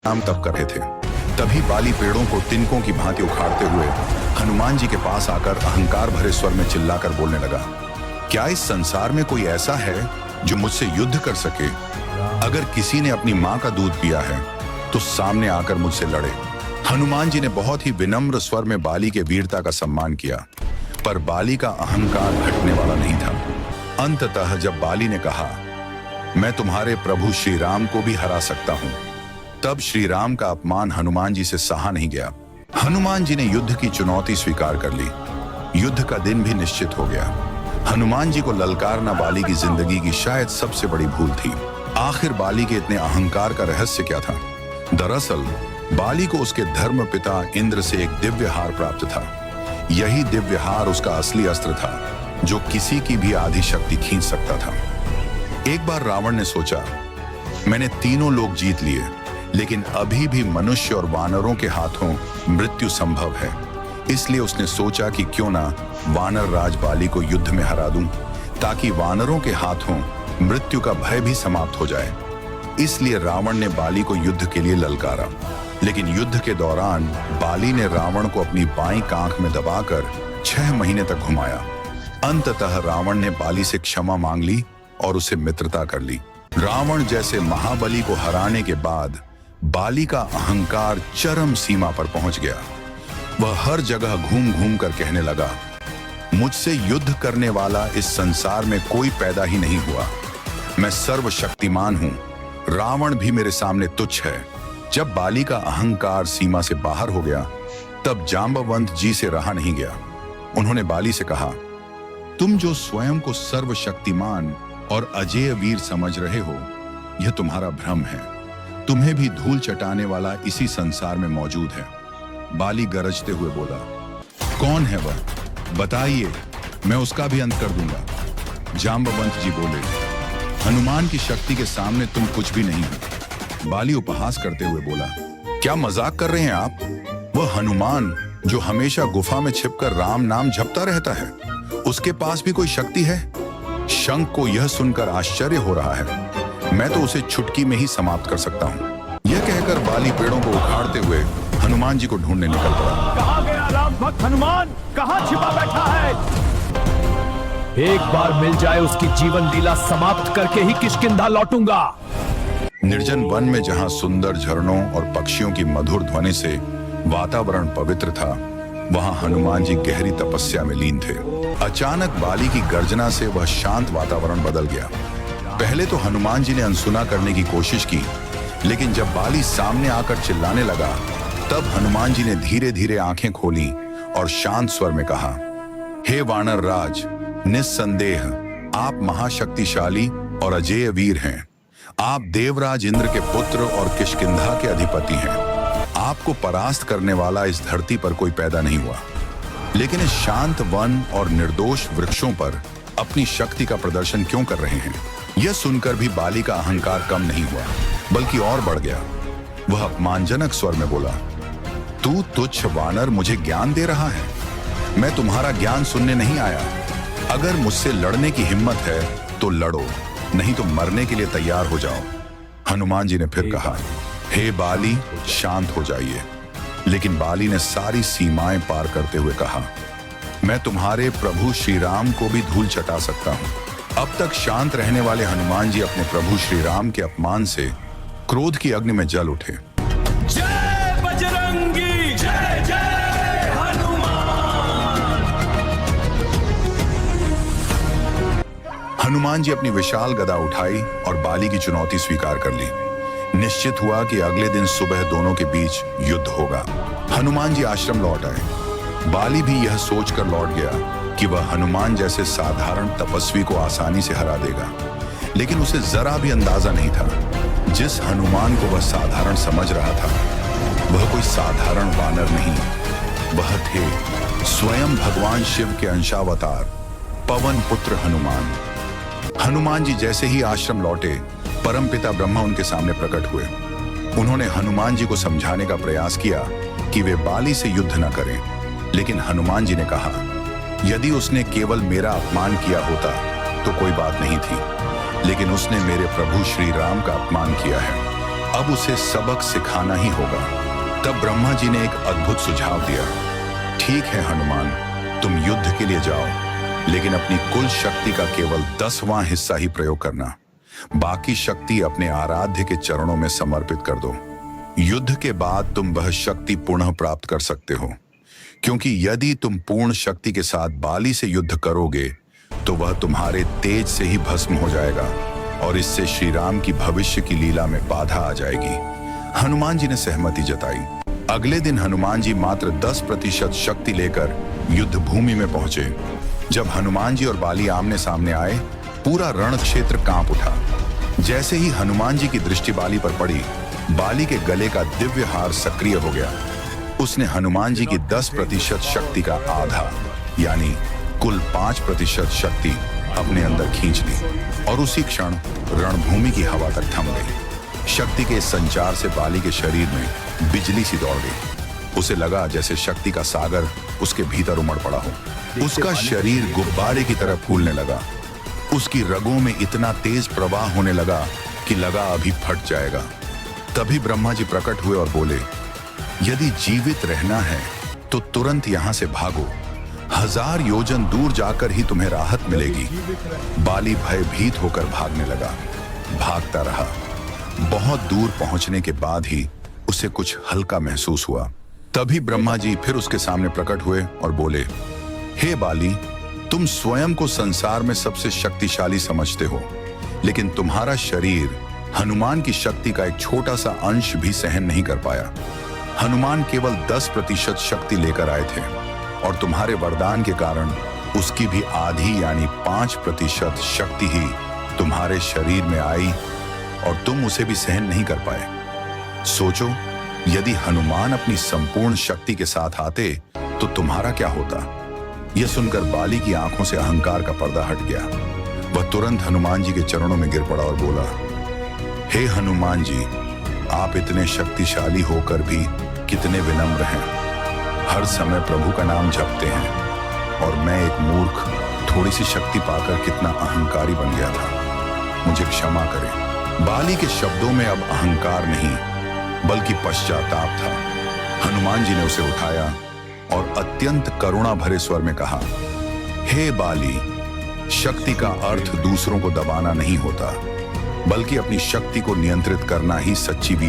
काम तप कर रहे थे। तभी बाली पेड़ों को तिनकों की भांति उखाड़ते हुए हनुमान जी के पास आकर अहंकार भरे स्वर में चिल्लाकर बोलने लगा, क्या इस संसार में कोई ऐसा है जो मुझसे युद्ध कर सके? अगर किसी ने अपनी माँ का दूध पिया है तो सामने आकर मुझसे लड़े। हनुमान जी ने बहुत ही विनम्र स्वर में बाली के वीरता का सम्मान किया, पर बाली का अहंकार घटने वाला नहीं था। अंततः जब बाली ने कहा, मैं तुम्हारे प्रभु श्री राम को भी हरा सकता हूं, तब श्री राम का अपमान हनुमान जी से सहा नहीं गया। हनुमान जी ने युद्ध की चुनौती स्वीकार कर ली। युद्ध का दिन भी निश्चित हो गया। हनुमान जी को ललकारना बाली की जिंदगी की शायद सबसे बड़ी भूल थी। आखिर बाली के इतने अहंकार का रहस्य क्या था? दरअसल बाली को उसके धर्म पिता इंद्र से एक दिव्य हार प्राप्त था। यही दिव्य हार उसका असली अस्त्र था, जो किसी की भी आधी शक्ति खींच सकता था। एक बार रावण ने सोचा, मैंने तीनों लोग जीत लिए, लेकिन अभी भी मनुष्य और वानरों के हाथों मृत्यु संभव है। इसलिए उसने सोचा कि क्यों ना वानर राज बाली को युद्ध में हरा दूं, ताकि वानरों के हाथों मृत्यु का भय भी समाप्त हो जाए। इसलिए रावण ने बाली को युद्ध के लिए ललकारा, लेकिन युद्ध के दौरान बाली ने रावण को अपनी बाईं कांख में दबाकर 6 महीने तक घुमाया। अंततः रावण ने बाली से क्षमा मांग ली और उसे मित्रता कर ली। रावण जैसे महाबली को हराने के बाद बाली का अहंकार चरम सीमा पर पहुंच गया। वह हर जगह घूम घूम कर कहने लगा, मुझसे युद्ध करने वाला इस संसार में कोई पैदा ही नहीं हुआ। मैं सर्वशक्तिमान हूं, रावण भी मेरे सामने तुच्छ है। जब बाली का अहंकार सीमा से बाहर हो गया, तब जांबवंत जी से रहा नहीं गया। उन्होंने बाली से कहा, तुम जो स्वयं को सर्वशक्तिमान और अजेय वीर समझ रहे हो, यह तुम्हारा भ्रम है। तुम्हें भी धूल चटाने वाला इसी संसार में मौजूद है। बाली गरजते हुए बोला, कौन है वह? बताइए, मैं उसका भी अंत कर दूंगा। जांबवंत जी बोले, हनुमान की शक्ति के सामने तुम कुछ भी नहीं हो। बाली उपहास करते हुए बोला, क्या मजाक कर रहे हैं आप? वह हनुमान जो हमेशा गुफा में छिपकर राम नाम जपता रहता है, उसके पास भी कोई शक्ति है? शंख को यह सुनकर आश्चर्य हो रहा है। मैं तो उसे चुटकी में ही समाप्त कर सकता हूँ। यह कहकर बाली पेड़ों को उखाड़ते हुए हनुमान जी को ढूंढने निकल पड़ा। कहाँ गया राम भक्त हनुमान? कहाँ छिपा बैठा है? एक बार मिल जाए उसकी जीवन लीला समाप्त करके ही किष्किंधा लौटूंगा। निर्जन वन में जहां सुंदर झरनों और पक्षियों की मधुर ध्वनि से वातावरण पवित्र था, वहां हनुमान जी गहरी तपस्या में लीन थे। अचानक बाली की गर्जना से वह शांत वातावरण बदल गया। पहले तो हनुमान जी ने अनसुना करने की कोशिश की, लेकिन जब बाली सामने आकर चिल्लाने लगा, तब हनुमान जी ने धीरे धीरे आंखें खोली और शांत स्वर में कहा, हे वानर राज, निस्संदेह आप महाशक्तिशाली और अजेय वीर हैं। आप देवराज इंद्र के पुत्र और किष्किंधा के अधिपति हैं। आपको परास्त करने वाला इस धरती पर कोई पैदा नहीं हुआ, लेकिन इस शांत वन और निर्दोष वृक्षों पर अपनी शक्ति का प्रदर्शन क्यों कर रहे हैं? यह सुनकर भी बाली का अहंकार कम नहीं हुआ, बल्कि और बढ़ गया। वह अपमानजनक स्वर में बोला, तू तुच्छ वानर मुझे ज्ञान दे रहा है? मैं तुम्हारा ज्ञान सुनने नहीं आया। अगर मुझसे लड़ने की हिम्मत है तो लड़ो, नहीं तो मरने के लिए तैयार हो जाओ। हनुमान जी ने फिर कहा, हे बाली, शांत हो जाइए। लेकिन बाली ने सारी सीमाएं पार करते हुए कहा, मैं तुम्हारे प्रभु श्री राम को भी धूल चटा सकता हूं। अब तक शांत रहने वाले हनुमान जी अपने प्रभु श्री राम के अपमान से क्रोध की अग्नि में जल उठे। जय बजरंगी, जय जय हनुमान। हनुमान जी अपनी विशाल गदा उठाई और बाली की चुनौती स्वीकार कर ली। निश्चित हुआ कि अगले दिन सुबह दोनों के बीच युद्ध होगा। हनुमान जी आश्रम लौट आए। बाली भी यह सोचकर लौट गया कि वह हनुमान जैसे साधारण तपस्वी को आसानी से हरा देगा, लेकिन उसे जरा भी अंदाजा नहीं था, जिस हनुमान को वह साधारण समझ रहा था, वह कोई साधारण वानर नहीं, वह थे स्वयं भगवान शिव के अंशावतार पवन पुत्र हनुमान। हनुमान जी जैसे ही आश्रम लौटे, परमपिता ब्रह्मा उनके सामने प्रकट हुए। उन्होंने हनुमान जी को समझाने का प्रयास किया कि वे बाली से युद्ध न करें, लेकिन हनुमान जी ने कहा, यदि उसने केवल मेरा अपमान किया होता तो कोई बात नहीं थी, लेकिन उसने मेरे प्रभु श्री राम का अपमान किया है। अब उसे सबक सिखाना ही होगा। तब ब्रह्मा जी ने एक अद्भुत सुझाव दिया। ठीक है हनुमान, तुम युद्ध के लिए जाओ, लेकिन अपनी कुल शक्ति का केवल 10वां हिस्सा ही प्रयोग करना। बाकी शक्ति अपने आराध्य के चरणों में समर्पित कर दो। युद्ध के बाद तुम वह शक्ति पुनः प्राप्त कर सकते हो, क्योंकि यदि तुम पूर्ण शक्ति के साथ बाली से युद्ध करोगे तो वह तुम्हारे तेज से ही भस्म हो जाएगा और इससे श्री राम की भविष्य की लीला में बाधा आ जाएगी। हनुमान जी ने सहमति जताई। अगले दिन हनुमान जी मात्र 10% शक्ति लेकर युद्ध भूमि में पहुंचे। जब हनुमान जी और बाली आमने सामने आए, पूरा रण क्षेत्र कांप उठा। जैसे ही हनुमान जी की दृष्टि बाली पर पड़ी, बाली के गले का दिव्य हार सक्रिय हो गया। उसने हनुमान जी की 10% शक्ति का आधा यानी कुल 5% शक्ति अपने अंदर खींच ली और उसी क्षण रणभूमि की हवा तक थम गई। शक्ति के संचार से बाली के शरीर में बिजली सी दौड़ गई। उसे लगा जैसे शक्ति का सागर उसके भीतर उमड़ पड़ा हो। उसका शरीर गुब्बारे की तरह फूलने लगा। उसकी रगों में इतना तेज प्रवाह होने लगा कि लगा अभी फट जाएगा। तभी ब्रह्मा जी प्रकट हुए और बोले, यदि जीवित रहना है तो तुरंत यहां से भागो। 1000 योजन दूर जाकर ही तुम्हें राहत मिलेगी। बाली भयभीत होकर भागने लगा। भागता रहा। बहुत दूर पहुंचने के बाद ही उसे कुछ हल्का महसूस हुआ। तभी ब्रह्मा जी फिर उसके सामने प्रकट हुए और बोले, हे बाली, तुम स्वयं को संसार में सबसे शक्तिशाली समझते हो, लेकिन तुम्हारा शरीर हनुमान की शक्ति का एक छोटा सा अंश भी सहन नहीं कर पाया। हनुमान केवल 10% शक्ति लेकर आए थे और तुम्हारे वरदान के कारण उसकी भी आधी यानी 5% शक्ति ही तुम्हारे शरीर में आई और तुम उसे भी सहन नहीं कर पाए। सोचो, यदि हनुमान अपनी संपूर्ण शक्ति के साथ आते तो तुम्हारा क्या होता? यह सुनकर बाली की आंखों से अहंकार का पर्दा हट गया। वह तुरंत हनुमान जी के चरणों में गिर पड़ा और बोला, हे हनुमान जी, आप इतने शक्तिशाली होकर भी कितने विनम्र हैं। हर समय प्रभु का नाम जपते हैं और मैं एक मूर्ख थोड़ी सी शक्ति पाकर कितना अहंकारी बन गया था। मुझे क्षमा करें। बाली के शब्दों में अब अहंकार नहीं बल्कि पश्चाताप था। हनुमान जी ने उसे उठाया और अत्यंत करुणा भरे स्वर में कहा, हे बाली, शक्ति का अर्थ दूसरों को दबाना नहीं होता, बल्कि अपनी शक्ति को नियंत्रित करना ही सच्ची वीरता है।